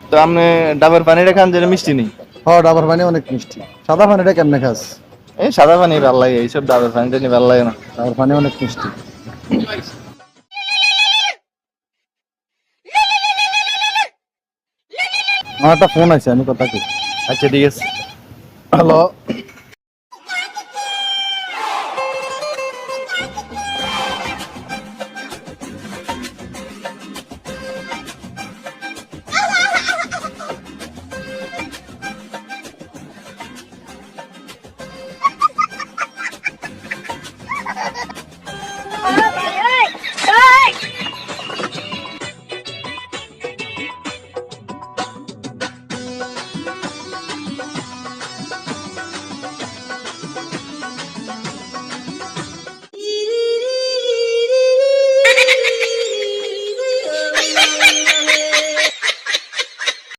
তো আপনি ডাবের পানিটা খান যেটা মিষ্টি নেই? হ, ডাবের পানি অনেক মিষ্টি। সাদা পানিটা কেমনে খাস? এই সাদা পানি ভালো লাগে, এইসব ডাবের পানিটা নিয়ে ভালো লাগে না। ডাবের পানি অনেক মিষ্টি। আমার একটা ফোন আছে, আমি কথা কই। আচ্ছা ঠিক আছে। হ্যালো।